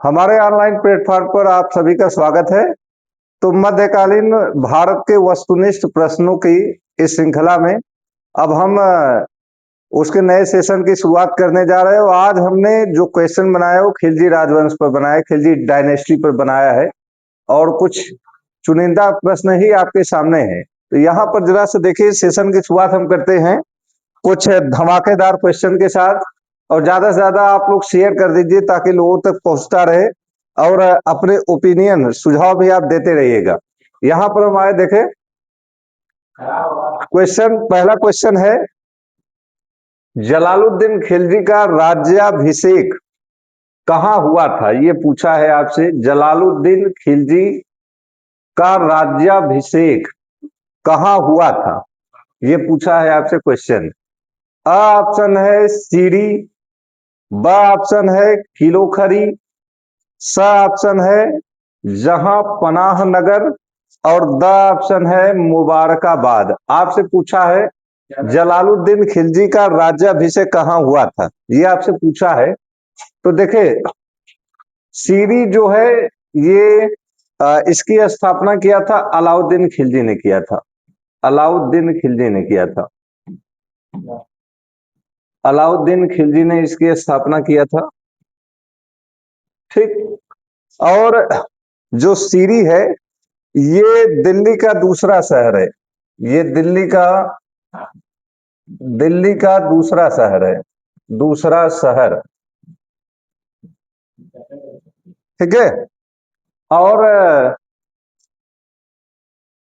हमारे online platform पर आप सभी का स्वागत है। तो मध्यकालीन भारत के वस्तुनिष्ठ प्रश्नों की इस श्रृंखला में अब हम उसके नए सेशन की शुरुआत करने जा रहे हैं। और आज हमने जो क्वेश्चन बनाया है वो खिलजी राजवंश पर बनाया है, खिलजी डायनेस्टी पर बनाया है और कुछ चुनिंदा प्रश्न ही आपके सामने हैं। तो यहाँ पर जरा से देखिए, सेशन की शुरुआत हम करते हैं कुछ धमाकेदार क्वेश्चन के साथ। और ज्यादा से ज्यादा आप लोग शेयर कर दीजिए ताकि लोगों तक पहुंचता रहे और अपने ओपिनियन सुझाव भी आप देते रहिएगा। यहाँ पर हम आए देखें, पहला क्वेश्चन है, जलालुद्दीन खिलजी का राज्याभिषेक कहाँ हुआ था? ये पूछा है आपसे, जलालुद्दीन खिलजी का राज्याभिषेक कहाँ हुआ था? ये पूछा है आपसे क्वेश्चन। अ ऑप्शन है सीरी, ब ऑप्शन है किलोखरी, स ऑप्शन है जहां पनाह नगर और द ऑप्शन है मुबारकाबाद। आपसे पूछा है जलालुद्दीन खिलजी का राज्याभिषेक कहाँ हुआ था, ये आपसे पूछा है। तो देखे, सीरी जो है ये इसकी स्थापना किया था अलाउद्दीन खिलजी ने किया था। अलाउद्दीन खिलजी ने किया था। अलाउद्दीन खिलजी ने इसकी स्थापना किया था। ठीक। और जो सीरी है ये दिल्ली का दूसरा शहर है। ये दिल्ली का दूसरा शहर है। दूसरा शहर। ठीक है। और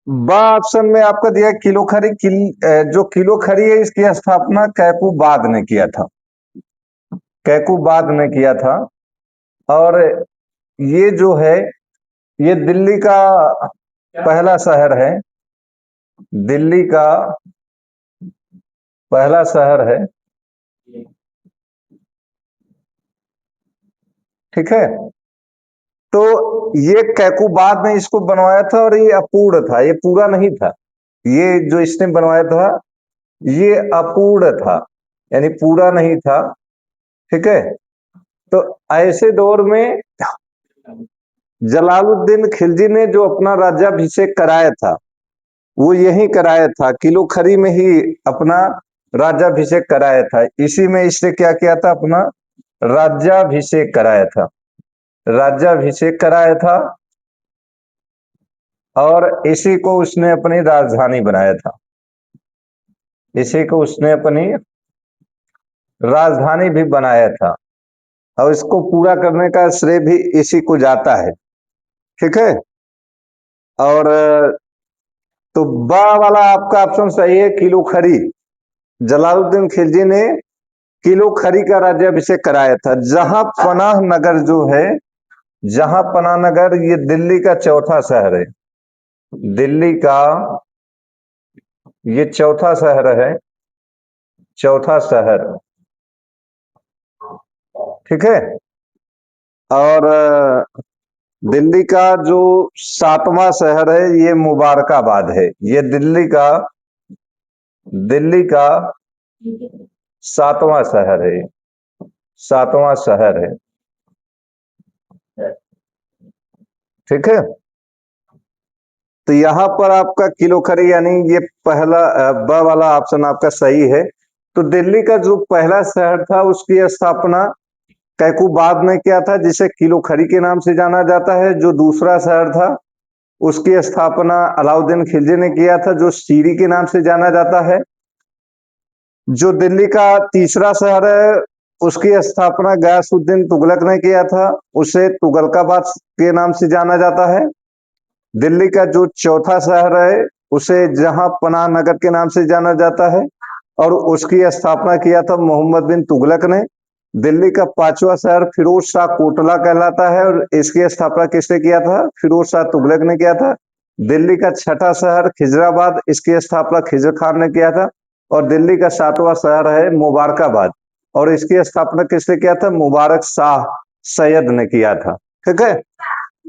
ब ऑप्शन में आपका दिया जो किलोखरी है इसकी स्थापना कैकुबाद ने किया था। कैकुबाद ने किया था। और ये जो है ये दिल्ली का पहला शहर है। दिल्ली का पहला शहर है। ठीक है। तो ये कैकुबाद ने इसको बनवाया था और ये अपूर्ण था, ये पूरा नहीं था। ये जो इसने बनवाया था ये अपूर्ण था, यानी पूरा नहीं था। ठीक है। तो ऐसे दौर में जलालुद्दीन खिलजी ने जो अपना राज्याभिषेक कराया था वो यही कराया था, किलोखरी में ही अपना राज्याभिषेक कराया था। इसी में इसने क्या किया था, अपना राज्याभिषेक कराया था। राज्याभिषेक कराया था और इसी को उसने अपनी राजधानी बनाया था। इसी को उसने अपनी राजधानी भी बनाया था और इसको पूरा करने का श्रेय भी इसी को जाता है। ठीक है। और तो बा वाला आपका ऑप्शन सही है, किलोखरी। जलालुद्दीन खिलजी ने किलोखरी का राज्याभिषेक कराया था। जहां पनाह नगर जो है, जहां पनाह नगर ये दिल्ली का चौथा शहर है। दिल्ली का ये चौथा शहर है। चौथा शहर। ठीक है। और दिल्ली का जो सातवां शहर है ये मुबारकाबाद है। ये दिल्ली का सातवां शहर है। सातवां शहर है। ठीक है। तो यहां पर आपका किलोखरी यानी ये पहला ब वाला ऑप्शन आपका सही है। तो दिल्ली का जो पहला शहर था उसकी स्थापना कैकुबाद ने किया था, जिसे किलोखरी के नाम से जाना जाता है। जो दूसरा शहर था उसकी स्थापना अलाउद्दीन खिलजी ने किया था, जो सीरी के नाम से जाना जाता है। जो दिल्ली का तीसरा शहर है उसकी स्थापना गयासुद्दीन तुगलक ने किया था, उसे तुगलकाबाद के नाम से जाना जाता है। दिल्ली का जो चौथा शहर है उसे जहां पनाह नगर के नाम से जाना जाता है और उसकी स्थापना किया था मोहम्मद बिन तुगलक ने। दिल्ली का पांचवा शहर फिरोज शाह कोटला कहलाता है और इसकी स्थापना किसने किया था? फिरोज शाह तुगलक ने किया था। दिल्ली का छठा शहर खिजराबाद, इसकी स्थापना खिजर खान ने किया था। और दिल्ली का सातवां शहर है मुबारकाबाद और इसकी स्थापना किसने किया था? मुबारक शाह सैयद ने किया था। ठीक है।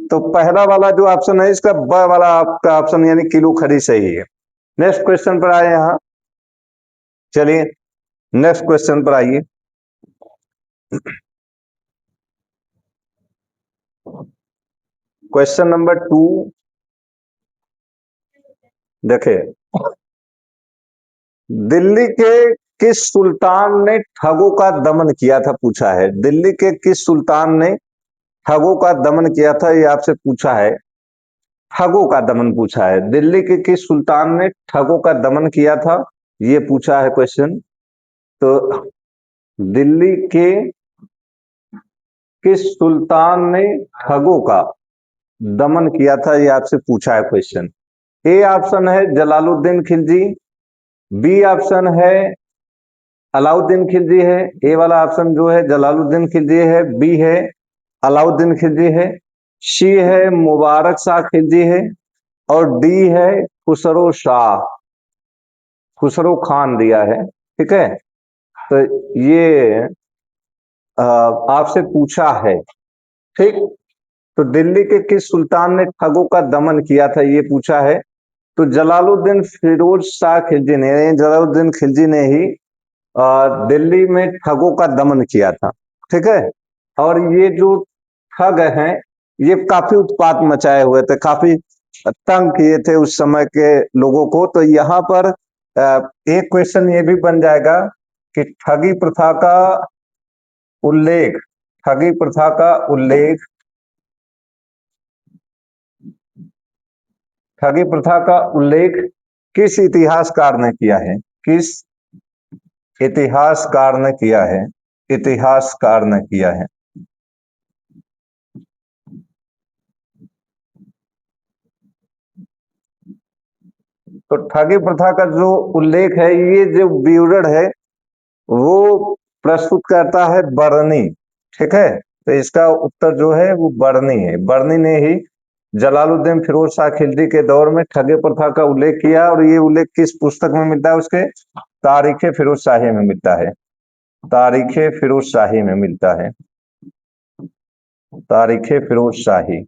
तो पहला वाला जो ऑप्शन है इसका ब वाला आपका ऑप्शन यानी किलोखरी सही है। नेक्स्ट क्वेश्चन पर आए यहाँ। चलिए नेक्स्ट क्वेश्चन पर आइए। क्वेश्चन नंबर 2 देखे, दिल्ली के किस सुल्तान ने ठगों का दमन किया था, पूछा है। दिल्ली के किस सुल्तान ने ठगों का दमन किया था, ये आपसे पूछा है। ठगों का दमन पूछा है, दिल्ली के किस सुल्तान ने ठगों का दमन किया था, ये पूछा है क्वेश्चन। तो दिल्ली के किस सुल्तान ने ठगों का दमन किया था, ये आपसे पूछा है क्वेश्चन। ए ऑप्शन है जलालुद्दीन खिलजी, बी ऑप्शन है अलाउद्दीन खिलजी है, ए वाला ऑप्शन जो है जलालुद्दीन खिलजी है, बी है अलाउद्दीन खिलजी है, सी है मुबारक शाह खिलजी है, और डी है खुसरो शाह, खुसरो खान दिया है। ठीक है, तो ये आपसे पूछा है। ठीक, तो दिल्ली के किस सुल्तान ने ठगों का दमन किया था, ये पूछा है। तो जलालुद्दीन फिरोज शाह खिलजी ने, जलालुद्दीन खिलजी ने ही दिल्ली में ठगों का दमन किया था। ठीक है, और ये जो ठग हैं, ये काफी उत्पात मचाए हुए थे, काफी तंग किए थे उस समय के लोगों को। तो यहाँ पर एक क्वेश्चन ये भी बन जाएगा कि ठगी प्रथा का उल्लेख, ठगी प्रथा का उल्लेख, ठगी प्रथा का उल्लेख किस इतिहासकार ने किया है, किस इतिहासकार ने किया है, इतिहासकार ने किया है। तो ठगी प्रथा का जो उल्लेख है, ये जो विवरण है वो प्रस्तुत करता है बर्नी। ठीक है, तो इसका उत्तर जो है वो बर्नी है। बर्नी ने ही जलालुद्दीन फिरोज शाह खिलजी के दौर में ठगी प्रथा का उल्लेख किया, और ये उल्लेख किस पुस्तक में मिलता है, उसके तारीख फिरोज शाही में मिलता है, तारीख फिरोज शाही में मिलता है, तारीख फिरोज शाही।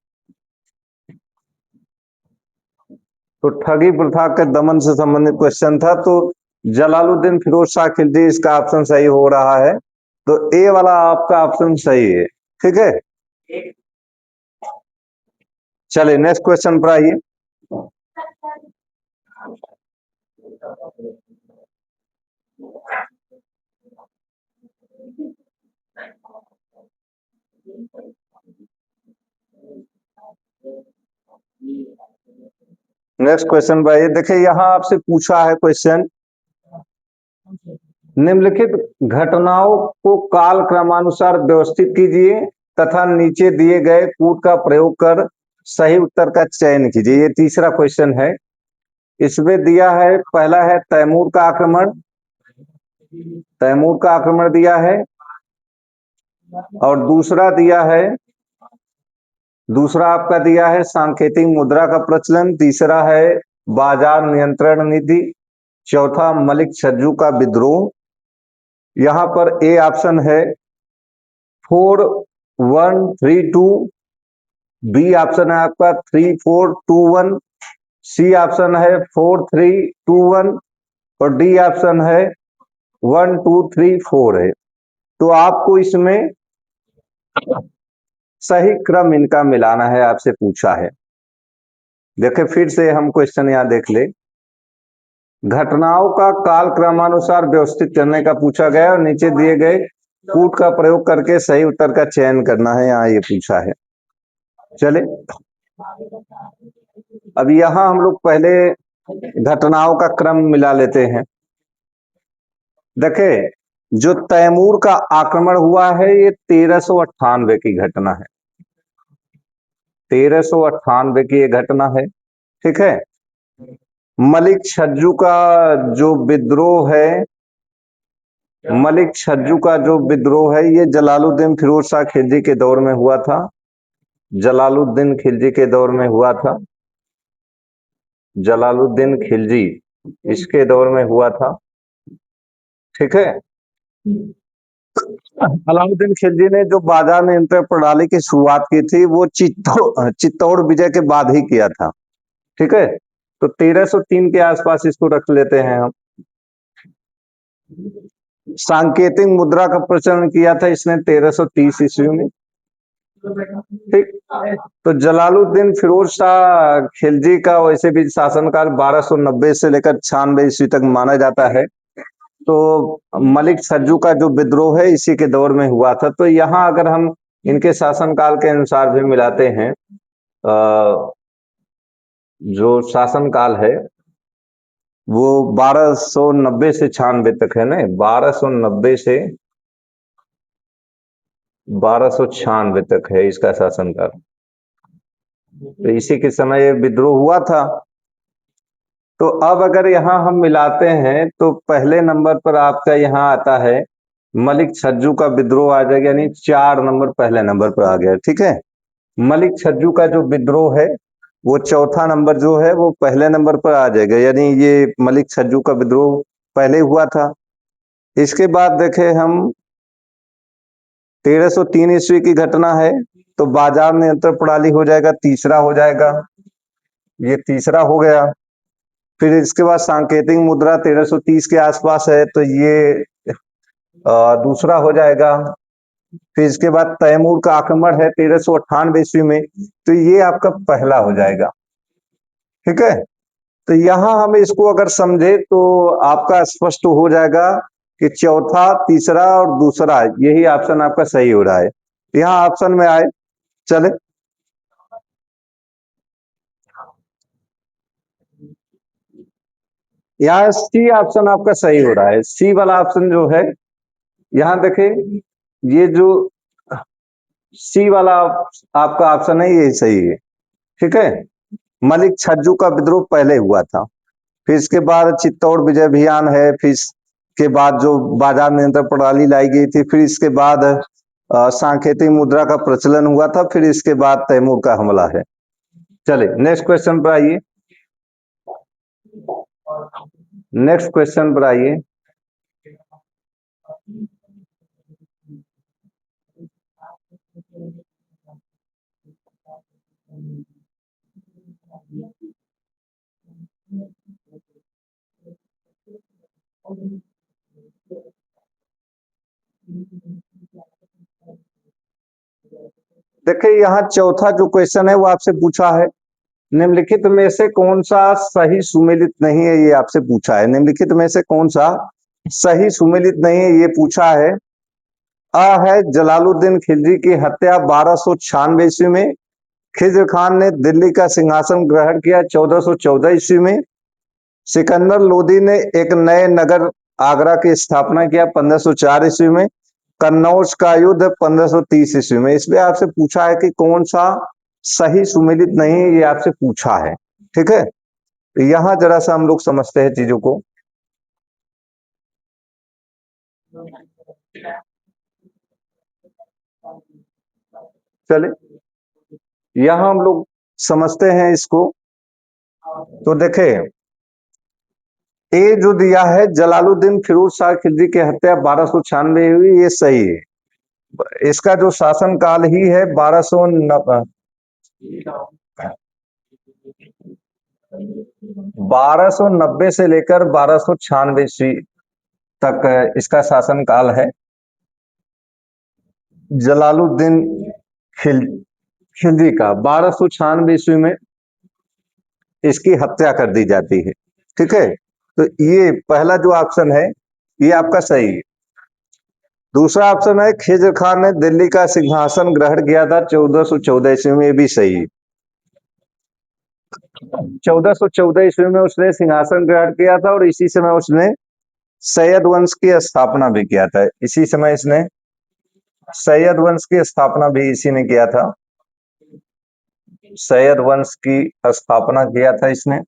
तो ठगी प्रथा के दमन से संबंधित क्वेश्चन था, तो जलालुद्दीन फिरोज शाह खिलजी इसका ऑप्शन सही हो रहा है। तो ए वाला आपका ऑप्शन सही है। ठीक है, चलिए नेक्स्ट क्वेश्चन पर आइए। नेक्स्ट क्वेश्चन पर आइए। देखिए, यहां आपसे पूछा है क्वेश्चन, निम्नलिखित घटनाओं को काल क्रमानुसार व्यवस्थित कीजिए तथा नीचे दिए गए कूट का प्रयोग कर सही उत्तर का चयन कीजिए। ये तीसरा क्वेश्चन है। इसमें दिया है, पहला है तैमूर का आक्रमण, तैमूर का आक्रमण दिया है, और दूसरा दिया है, दूसरा आपका दिया है सांकेतिक मुद्रा का प्रचलन, तीसरा है बाजार नियंत्रण नीति, चौथा मलिक छज्जू का विद्रोह। यहां पर ए ऑप्शन है 4132, बी ऑप्शन है आपका 3421, सी ऑप्शन है 4321, और डी ऑप्शन है 1234 है। तो आपको इसमें सही क्रम इनका मिलाना है, आपसे पूछा है। देखिए, फिर से हम क्वेश्चन यहां देख ले। घटनाओं का काल क्रमानुसार व्यवस्थित करने का पूछा गया, और नीचे दिए गए कूट का प्रयोग करके सही उत्तर का चयन करना है, यहाँ ये पूछा है। चले, अब यहां हम लोग पहले घटनाओं का क्रम मिला लेते हैं। देखे, जो तैमूर का आक्रमण हुआ है, ये 1398 की घटना है, 1398 की ये घटना है। ठीक है, मलिक छज्जू का जो विद्रोह है, मलिक छज्जू का जो विद्रोह है, ये जलालुद्दीन फिरोज शाह खिलजी के दौर में हुआ था, जलालुद्दीन खिलजी के दौर में हुआ था, जलालुद्दीन खिलजी इसके दौर में हुआ था। ठीक है, अलाउद्दीन खिलजी ने जो बाजार नियंत्रण प्रणाली की शुरुआत की थी, वो चित्तौड़ विजय के बाद ही किया था। ठीक है, तो 1303 के आसपास इसको रख लेते हैं हम। सांकेतिक मुद्रा का प्रचलन किया था इसने 1330 ईस्वी में। ठीक। तो जलालुद्दीन फिरोज शाह खिलजी का वैसे भी शासनकाल 1290 से लेकर 96 ईस्वी तक माना जाता है। तो मलिक सज्जू का जो विद्रोह है इसी के दौर में हुआ था। तो यहाँ अगर हम इनके शासनकाल के अनुसार भी मिलाते हैं, जो शासनकाल है वो 1290 से 96 तक है ना, 1290 से 1296 तक है इसका शासनकाल। तो इसी के समय ये विद्रोह हुआ था। तो अब अगर यहाँ हम मिलाते हैं तो पहले नंबर पर आपका यहाँ आता है मलिक छज्जू का विद्रोह आ जाएगा, यानी 4 नंबर पहले नंबर पर आ गया। ठीक है, मलिक छज्जू का जो विद्रोह है वो चौथा नंबर जो है वो पहले नंबर पर आ जाएगा, यानी ये मलिक छज्जू का विद्रोह पहले हुआ था। इसके बाद देखें हम 1303 ईस्वी की घटना है, तो बाजार नियंत्रण प्रणाली हो जाएगा, तीसरा हो जाएगा, ये तीसरा हो गया। फिर इसके बाद सांकेतिक मुद्रा 1330 के आसपास है, तो ये दूसरा हो जाएगा। फिर इसके बाद तैमूर का आक्रमण है 1398 ईस्वी में, तो ये आपका पहला हो जाएगा। ठीक है, तो यहां हम इसको अगर समझे तो आपका स्पष्ट हो जाएगा कि चौथा, तीसरा और दूसरा यही ऑप्शन आपका सही हो रहा है। यहाँ ऑप्शन में आए, चले। यहाँ सी ऑप्शन आपका सही हो रहा है, सी वाला ऑप्शन जो है, यहाँ देखें, ये जो सी वाला आपका ऑप्शन है ये सही है। ठीक है, मलिक छज्जू का विद्रोह पहले हुआ था, फिर इसके बाद चित्तौड़ विजय अभियान है, फिर इसके बाद जो बाजार नियंत्रण प्रणाली लाई गई थी, फिर इसके बाद सांकेतिक मुद्रा का प्रचलन हुआ था, फिर इसके बाद तैमूर का हमला है। चले नेक्स्ट क्वेश्चन पर आइए, नेक्स्ट क्वेश्चन पर आइए। देखिए यहाँ चौथा जो क्वेश्चन है वो आपसे पूछा है, निम्नलिखित में से कौन सा सही सुमेलित नहीं है, ये आपसे पूछा है। निम्नलिखित में से कौन सा सही सुमेलित नहीं है ये पूछा है। अ है जलालुद्दीन खिलजी की हत्या 1296 ईस्वी में, खिज्र खान ने दिल्ली का सिंहासन ग्रहण किया 1414 ईस्वी में, सिकंदर लोदी ने एक नए नगर आगरा की स्थापना किया 1504 ईस्वी में, कन्नौज का युद्ध 1530 ईस्वी में। इसमें आपसे पूछा है कि कौन सा सही सुमेलित नहीं है, ये आपसे पूछा है। ठीक है, तो यहां जरा सा हम लोग समझते हैं चीजों को। चले यहां हम लोग समझते हैं इसको। तो देखें, ए जो दिया है जलालुद्दीन फिरोज शाह खिलजी की हत्या 1296 हुई, ये सही है। इसका जो शासन काल ही है 1290 से लेकर 1296 ईस्वी तक इसका शासन काल है। जलालुद्दीन खिल खिलजी का 1296 ईस्वी में इसकी हत्या कर दी जाती है। ठीक है, तो ये पहला जो ऑप्शन है ये आपका सही है। दूसरा ऑप्शन है खिज्र खान ने दिल्ली का सिंहासन ग्रहण किया था 1414 ईस्वी में, ये भी सही है। 1414 ईस्वी में उसने सिंहासन ग्रहण किया था और इसी समय उसने सैयद वंश की स्थापना भी किया था। इसी समय इसने सैयद वंश की स्थापना भी इसी ने किया था, सैयद वंश की स्थापना किया था इसने।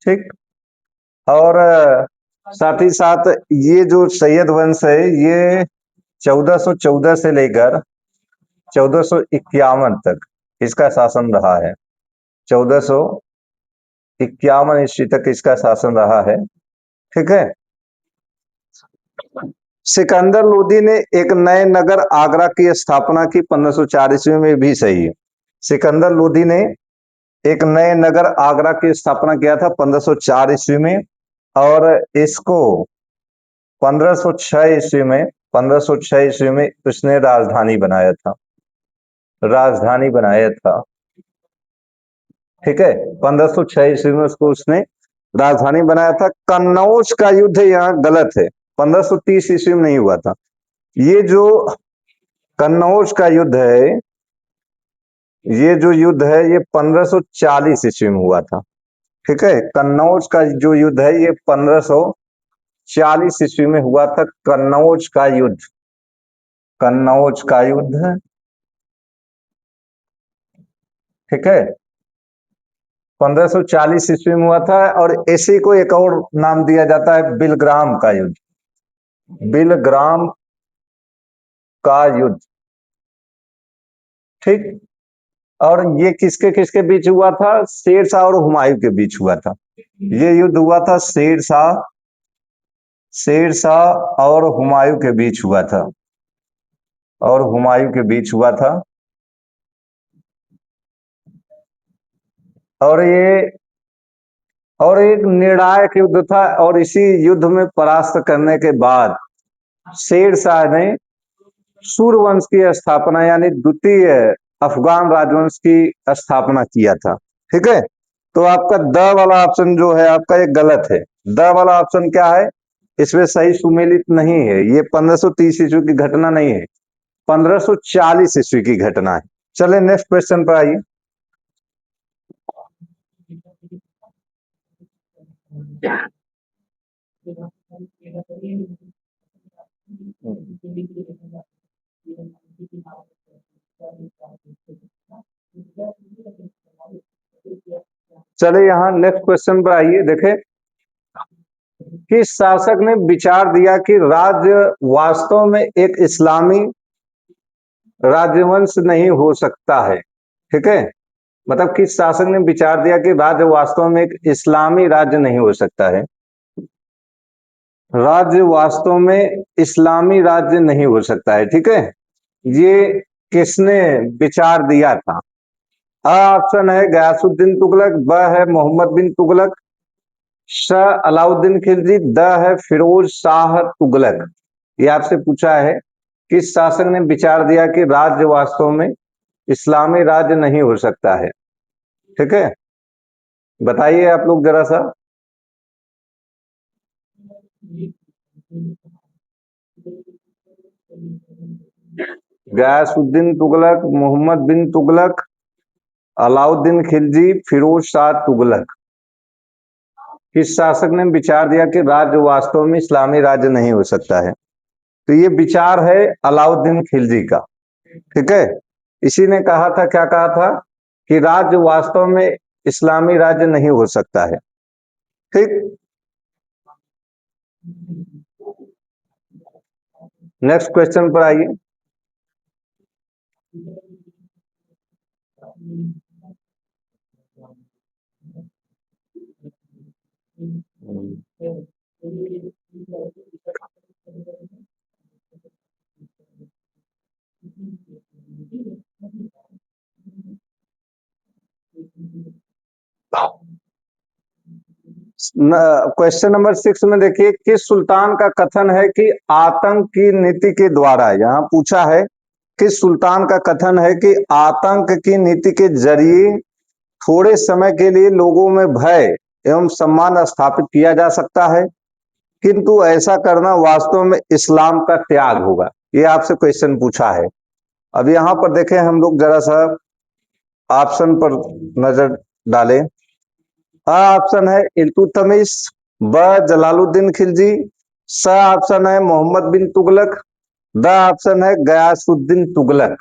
ठीक, और साथ ही साथ ये जो सैयद वंश है ये 1414 से लेकर 1451 तक इसका शासन रहा है। 1451 ईस्वी तक इसका शासन रहा है। ठीक है, सिकंदर लोदी ने एक नए नगर आगरा की स्थापना की 1504 ईस्वी में, भी सही है। सिकंदर लोदी ने एक नए नगर आगरा की स्थापना किया था 1504 ईस्वी में, और इसको 1506 ईस्वी में 1506 ईस्वी में उसने राजधानी बनाया था, राजधानी बनाया था। ठीक है, 1506 ईस्वी में उसने राजधानी बनाया था। कन्नौज का युद्ध यहाँ गलत है, 1530 ईस्वी में नहीं हुआ था। ये जो कन्नौज का युद्ध है, ये जो युद्ध है ये 1540 ईस्वी में हुआ था। ठीक है, कन्नौज का जो युद्ध है ये 1540 ईस्वी में हुआ था। कन्नौज का युद्ध, कन्नौज का युद्ध। ठीक है, 1540 ईस्वी में हुआ था। और इसी को एक और नाम दिया जाता है बिलग्राम का युद्ध, बिलग्राम का युद्ध। ठीक, और ये किसके किसके बीच हुआ था? शेरशाह और हुमायूं के बीच हुआ था। ये युद्ध हुआ था शेरशाह, शेरशाह और हुमायूं के बीच हुआ था, और हुमायूं के बीच हुआ था। और ये और एक निर्णायक युद्ध था। और इसी युद्ध में परास्त करने के बाद शेरशाह ने सूर्यवंश की स्थापना, यानी द्वितीय अफगान राजवंश की स्थापना किया था। ठीक है, तो आपका द वाला ऑप्शन जो है आपका ये गलत है। द वाला ऑप्शन क्या है? इसमें सही सुमेलित नहीं है। ये 1530 ईस्वी की घटना नहीं है, 1540 ईस्वी की घटना है। चले नेक्स्ट क्वेश्चन पर आइए। चले यहाँ नेक्स्ट क्वेश्चन पर आइए। देखें, किस शासक ने विचार दिया कि राज्य वास्तव में एक इस्लामी राजवंश नहीं हो सकता है? ठीक है, मतलब किस शासक ने विचार दिया कि राज्य वास्तव में एक इस्लामी राज्य नहीं हो सकता है? राज्य वास्तव में इस्लामी राज्य नहीं हो सकता है। ठीक है, ये किसने विचार दिया था? आ ऑप्शन है गयासुद्दीन तुगलक, ब है मोहम्मद बिन तुगलक, श अलाउद्दीन खिलजी, द है फिरोज शाह तुगलक। ये आपसे पूछा है किस शासक ने विचार दिया कि राज्य वास्तव में इस्लामी राज्य नहीं हो सकता है। ठीक है, बताइए आप लोग जरा सा। गयासुद्दीन तुगलक, मोहम्मद बिन तुगलक, अलाउद्दीन खिलजी, फिरोज शाह तुगलक। किस शासक ने विचार दिया कि राज्य वास्तव में इस्लामी राज्य नहीं हो सकता है? तो ये विचार है अलाउद्दीन खिलजी का। ठीक है, इसी ने कहा था, क्या कहा था? कि राज्य वास्तव में इस्लामी राज्य नहीं हो सकता है। ठीक, नेक्स्ट क्वेश्चन पर आइए। क्वेश्चन नंबर 6 में देखिए, किस सुल्तान का कथन है कि आतंक की नीति के द्वारा, यहाँ पूछा है किस सुल्तान का कथन है कि आतंक की नीति के जरिए थोड़े समय के लिए लोगों में भय एवं सम्मान स्थापित किया जा सकता है, किंतु ऐसा करना वास्तव में इस्लाम का त्याग होगा। ये आपसे क्वेश्चन पूछा है। अब यहाँ पर देखें हम लोग जरा सा ऑप्शन पर नजर डालें। आ ऑप्शन है इल्तुतमिश, ब जलालुद्दीन खिलजी, स ऑप्शन है मोहम्मद बिन तुगलक, द ऑप्शन है गयासुद्दीन तुगलक।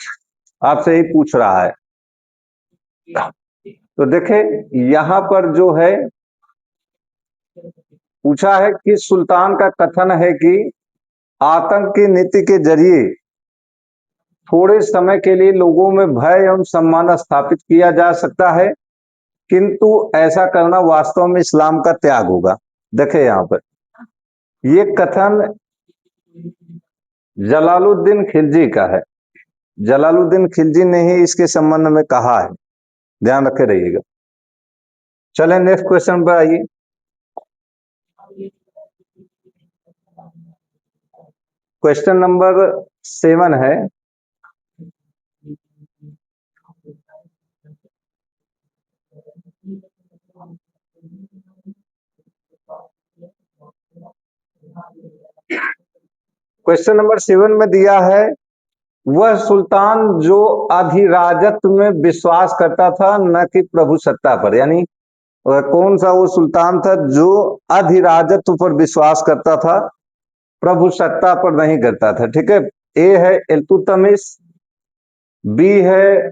आपसे ही पूछ रहा है। तो देखें यहां पर जो है पूछा है कि सुल्तान का कथन है कि आतंक की नीति के जरिए थोड़े समय के लिए लोगों में भय एवं सम्मान स्थापित किया जा सकता है, किंतु ऐसा करना वास्तव में इस्लाम का त्याग होगा। देखे यहाँ पर ये कथन जलालुद्दीन खिलजी का है। जलालुद्दीन खिलजी ने ही इसके संबंध में कहा है, ध्यान रखे रहिएगा। चलें नेक्स्ट क्वेश्चन पर आइए। क्वेश्चन नंबर 7 है, क्वेश्चन नंबर 7 में दिया है, वह सुल्तान जो अधिराजत्व में विश्वास करता था न कि प्रभु सत्ता पर, यानी वह कौन सा वो सुल्तान था जो अधिराजत्व पर विश्वास करता था, प्रभु सत्ता पर नहीं करता था। ठीक है, ए है इल्तुतमिश, बी है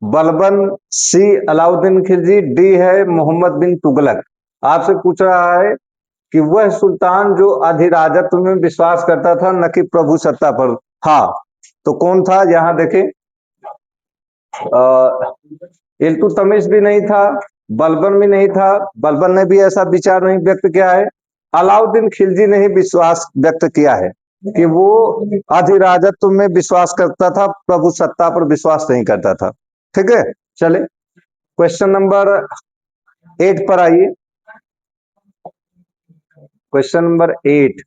बलबन, सी अलाउद्दीन खिलजी, डी है मोहम्मद बिन तुगलक। आपसे पूछ रहा है कि वह सुल्तान जो अधिराजत्व में विश्वास करता था न कि प्रभु सत्ता पर। हाँ, तो कौन था? यहां देखें, इल्तुतमिश भी नहीं था, बलबन भी नहीं था, बलबन ने भी ऐसा विचार नहीं व्यक्त किया है, अलाउद्दीन खिलजी ने ही विश्वास व्यक्त किया है कि वो अधिराजत्व में विश्वास करता था, प्रभु सत्ता पर विश्वास नहीं करता था। ठीक है, चले क्वेश्चन नंबर 8 पर आइए। क्वेश्चन नंबर 8,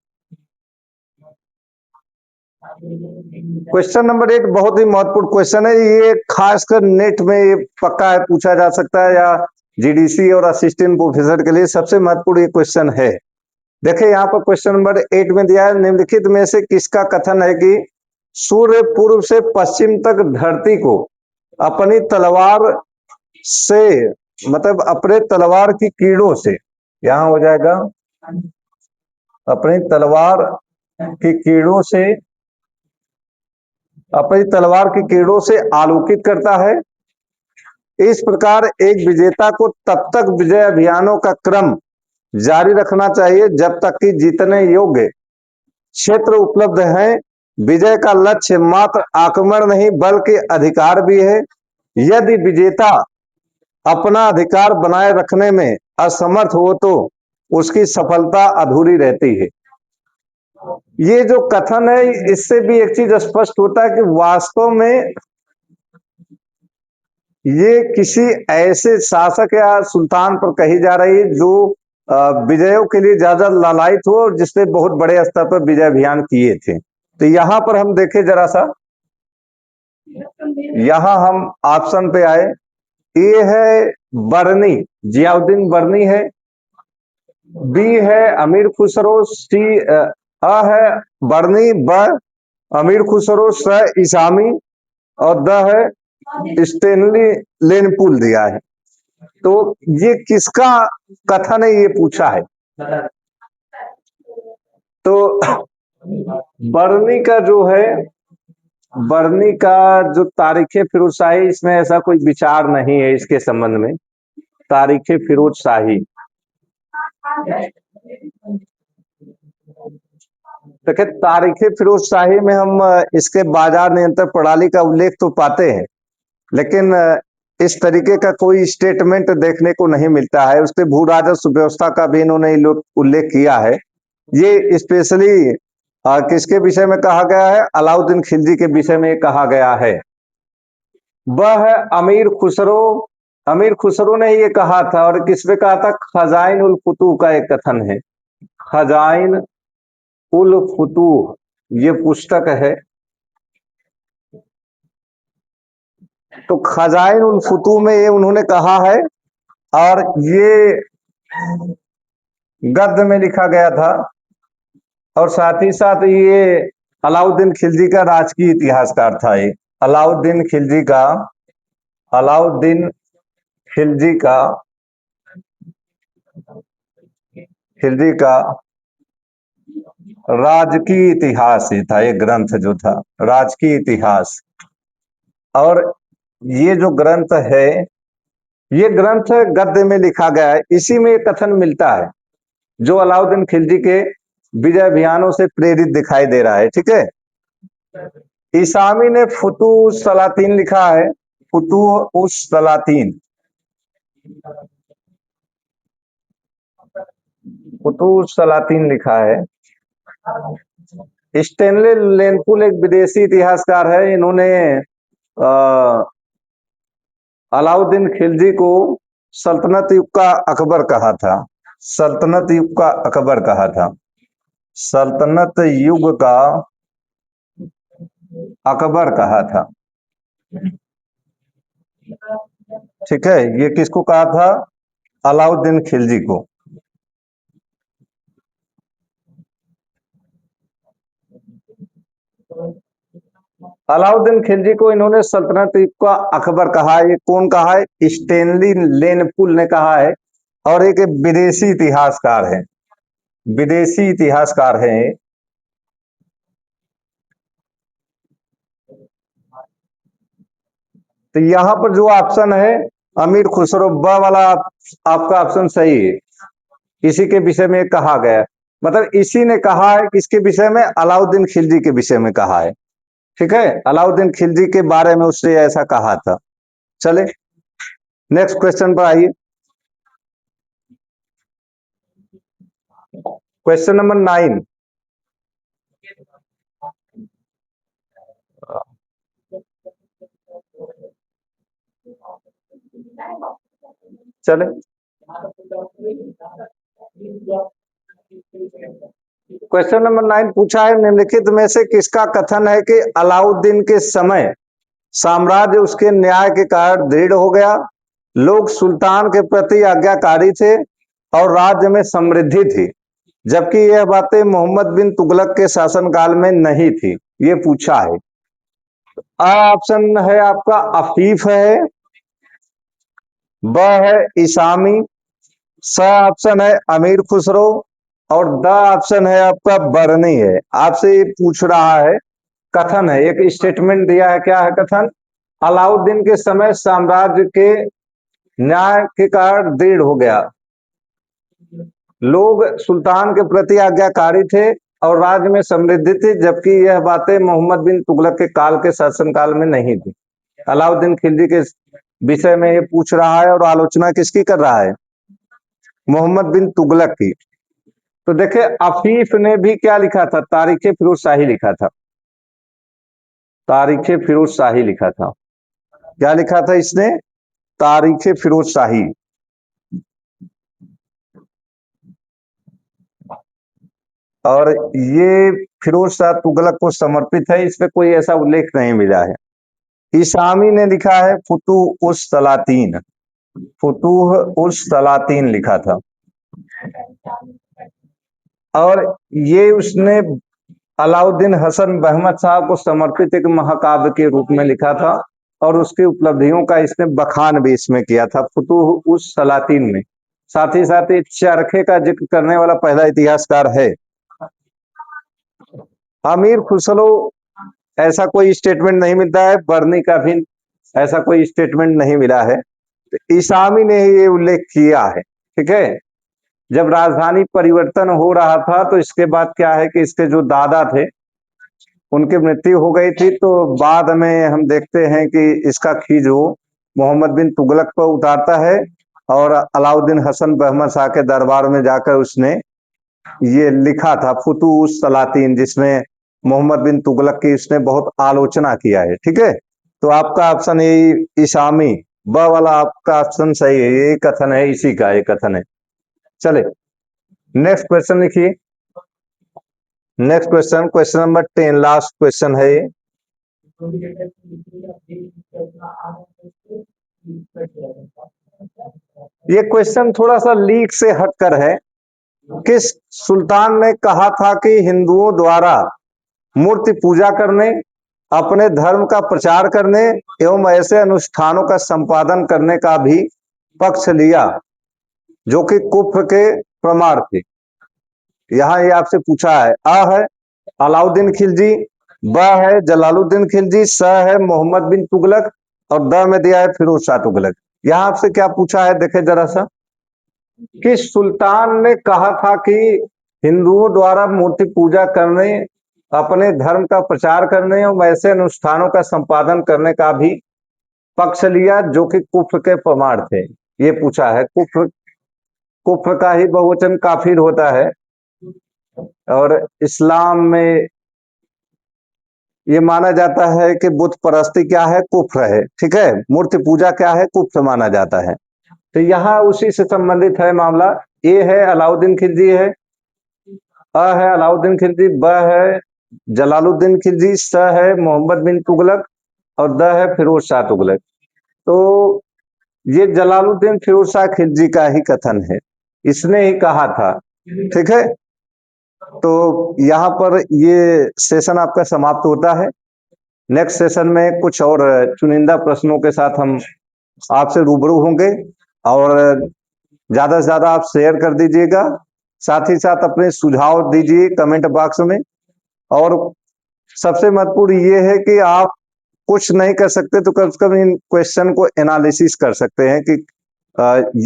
क्वेश्चन नंबर 8 बहुत ही महत्वपूर्ण क्वेश्चन है। ये खासकर नेट में ये पक्का है, पूछा जा सकता है, या जीडीसी और असिस्टेंट प्रोफेसर के लिए सबसे महत्वपूर्ण ये क्वेश्चन है। देखिए यहाँ पर क्वेश्चन नंबर 8 में दिया है, निम्नलिखित में से किसका कथन है कि सूर्य पूर्व से पश्चिम तक धरती को अपनी तलवार से, मतलब अपने तलवार की कीड़ों से, यहां हो जाएगा अपनी तलवार की कीड़ों से, अपनी तलवार की कीड़ों से आलोकित करता है। इस प्रकार एक विजेता को तब तक विजय अभियानों का क्रम जारी रखना चाहिए जब तक कि जीतने योग्य क्षेत्र उपलब्ध हैं। विजय का लक्ष्य मात्र आक्रमण नहीं बल्कि अधिकार भी है। यदि विजेता अपना अधिकार बनाए रखने में असमर्थ हो तो उसकी सफलता अधूरी रहती है। ये जो कथन है, इससे भी एक चीज स्पष्ट होता है कि वास्तव में ये किसी ऐसे शासक या सुल्तान पर कही जा रही है जो विजयों के लिए ज्यादा लालायित हो और जिसने बहुत बड़े स्तर पर विजय अभियान किए थे। तो यहां पर हम देखें जरा सा, यहां हम ऑप्शन पे आए, ए है बरनी, जियाउद्दीन बरनी है, बी है अमीर खुसरो, सी अ है बरनी, ब अमीर खुसरो, स इसामी, और द है स्टेनली लेनपुल दिया है। तो ये किसका कथन है ये पूछा है। तो बरनी का जो है, बरनी का जो तारीख फिरोज शाही, इसमें ऐसा कोई विचार नहीं है इसके संबंध में। तारीख फिरोज शाही, देखिए तारीख फिरोज शाही में हम इसके बाजार नियंत्रण प्रणाली का उल्लेख तो पाते हैं, लेकिन इस तरीके का कोई स्टेटमेंट देखने को नहीं मिलता है। उसके भू राजस्व व्यवस्था का भी इन्होंने उल्लेख किया है। ये स्पेशली किसके विषय में कहा गया है? अलाउद्दीन खिलजी के विषय में कहा गया है। वह है अमीर खुसरो, अमीर खुसरो ने ये कहा था, और किसमें कहा था? खजाइन उल फुतूह का एक कथन है, खजाइन उल फुतूह ये पुस्तक है। तो खजाइन उल फुतूह में ये उन्होंने कहा है, और ये गद्य में लिखा गया था, और साथ ही साथ ये अलाउद्दीन खिलजी का राजकीय इतिहासकार था। ये अलाउद्दीन खिलजी का, अलाउद्दीन खिलजी का, खिलजी का राजकीय इतिहास ही था ये ग्रंथ जो था, राजकीय इतिहास। और ये जो ग्रंथ है, ये ग्रंथ गद्य में लिखा गया है। इसी में कथन मिलता है जो अलाउद्दीन खिलजी के विजय अभियानों से प्रेरित दिखाई दे रहा है। ठीक है, इसामी ने फुतूह सलातीन लिखा है, फुतूह उस सलातीन, फुतूह सलातीन लिखा है। स्टेनले लेनपुल एक विदेशी इतिहासकार है, इन्होंने अलाउद्दीन खिलजी को सल्तनत युग का अकबर कहा था, सल्तनत युग का अकबर कहा था। सल्तनत युग का अकबर कहा था। ठीक है, ये किसको कहा था? अलाउद्दीन खिलजी को। अलाउद्दीन खिलजी को इन्होंने सल्तनत युग का अकबर कहा है। ये कौन कहा है? स्टेनली लेनपुल ने कहा है, और एक विदेशी इतिहासकार है, विदेशी इतिहासकार है। तो यहाँ पर जो ऑप्शन है अमीर खुसरो, ब वाला आपका ऑप्शन सही है। इसी के विषय में कहा गया, मतलब इसी ने कहा है, किसके विषय में? अलाउद्दीन खिलजी के विषय में कहा है। ठीक है, अलाउद्दीन खिलजी के बारे में उसने ऐसा कहा था। चले नेक्स्ट क्वेश्चन पर आइए। Question number 9। चले, क्वेश्चन नंबर 9 पूछा है, निम्नलिखित में से किसका कथन है कि अलाउद्दीन के समय साम्राज्य उसके न्याय के कारण दृढ़ हो गया, लोग सुल्तान के प्रति आज्ञाकारी थे और राज्य में समृद्धि थी, जबकि यह बातें मोहम्मद बिन तुगलक के शासनकाल में नहीं थी? ये पूछा है। आ ऑप्शन है आपका अफीफ है, ब है इसामी, स ऑप्शन है अमीर खुसरो, और द ऑप्शन है आपका बरनी है। आपसे ये पूछ रहा है, कथन है, एक स्टेटमेंट दिया है। क्या है कथन? अलाउद्दीन के समय साम्राज्य के न्याय के कारण दृढ़ हो गया, लोग सुल्तान के प्रति आज्ञाकारी थे और राज्य में समृद्धि थी, जबकि यह बातें मोहम्मद बिन तुगलक के काल के शासनकाल में नहीं थी। अलाउद्दीन खिलजी के विषय में ये पूछ रहा है, और आलोचना किसकी कर रहा है? मोहम्मद बिन तुगलक की। तो देखे, अफीफ ने भी क्या लिखा था? तारीख फिरोज शाही लिखा था। तारीख फिरोज शाही लिखा था। क्या लिखा था इसने? तारीख फिरोज शाही। और ये फिरोज शाह तुगलक को समर्पित है, इसमें कोई ऐसा उल्लेख नहीं मिला है। इसामी ने लिखा है फुतूह उस सलातीन, फुतूह उस सलातीन लिखा था। और ये उसने अलाउद्दीन हसन बहमत साहब को समर्पित एक महाकाव्य के रूप में लिखा था, और उसकी उपलब्धियों का इसने बखान भी इसमें किया था, फुतूह उस सलातीन में। साथ ही साथ ये चरखे का जिक्र करने वाला पहला इतिहासकार है। अमीर खुसरो, ऐसा कोई स्टेटमेंट नहीं मिलता है। बर्नी का भी ऐसा कोई स्टेटमेंट नहीं मिला है। तो ईसामी ने ही ये उल्लेख किया है। ठीक है, जब राजधानी परिवर्तन हो रहा था, तो इसके बाद क्या है कि इसके जो दादा थे उनकी मृत्यु हो गई थी, तो बाद में हम देखते हैं कि इसका खींच वो मोहम्मद बिन तुगलक पर उतारता है, और अलाउद्दीन हसन बहमत शाह के दरबार में जाकर उसने ये लिखा था फुतूह उस सलातीन, जिसमें मोहम्मद बिन तुगलक की उसने बहुत आलोचना किया है। ठीक है, तो आपका ऑप्शन ये इसामी, ब वाला आपका ऑप्शन सही है। यही कथन है, इसी का ये कथन है। चले नेक्स्ट क्वेश्चन लिखिए। Next question, question number 10, last question है ये। ये क्वेश्चन थोड़ा सा लीक से हटकर है। किस सुल्तान ने कहा था कि हिंदुओं द्वारा मूर्ति पूजा करने, अपने धर्म का प्रचार करने एवं ऐसे अनुष्ठानों का संपादन करने का भी पक्ष लिया जो कि कुफ्र के प्रमाण थे? यहाँ ये आपसे पूछा है। अ है अलाउद्दीन खिलजी, ब है जलालुद्दीन खिलजी, स है मोहम्मद बिन तुगलक, और द में दिया है फिरोज शाह तुगलक। यहाँ आपसे क्या पूछा है, देखे जरा सा। कि सुल्तान ने कहा था कि हिंदुओं द्वारा मूर्ति पूजा करने, अपने धर्म का प्रचार करने और ऐसे अनुष्ठानों का संपादन करने का भी पक्ष लिया जो कि कुफ्र के प्रमाण थे? ये पूछा है। कुफ्र, कुफ्र का ही बहुवचन काफिर होता है, और इस्लाम में ये माना जाता है कि बुत परस्ती क्या है? कुफ्र है। ठीक है, मूर्ति पूजा क्या है? कुफ्र माना जाता है। तो यहाँ उसी से संबंधित है मामला। ये है अलाउद्दीन खिलजी है, अ है अलाउद्दीन खिलजी, ब है जलालुद्दीन खिलजी, स है मोहम्मद बिन तुगलक और द है फिरोज शाह तुगलक। तो ये जलालुद्दीन फिरोज शाह खिलजी का ही कथन है, इसने ही कहा था। ठीक है, तो यहाँ पर ये सेशन आपका समाप्त होता है। नेक्स्ट सेशन में कुछ और चुनिंदा प्रश्नों के साथ हम आपसे रूबरू होंगे, और ज्यादा से ज्यादा आप शेयर कर दीजिएगा, साथ ही साथ अपने सुझाव दीजिए कमेंट बॉक्स में। और सबसे महत्वपूर्ण ये है कि आप कुछ नहीं कर सकते तो कम से कम इन क्वेश्चन को एनालिसिस कर सकते हैं कि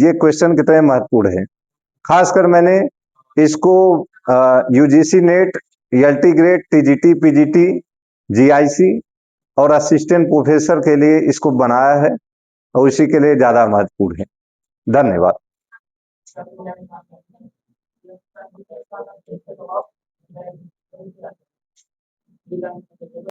ये क्वेश्चन कितने महत्वपूर्ण है। खासकर मैंने इसको UGC net, LT grade, TGT, PGT, GIC और असिस्टेंट प्रोफेसर के लिए इसको बनाया है, और इसी के लिए ज्यादा महत्वपूर्ण है। धन्यवाद।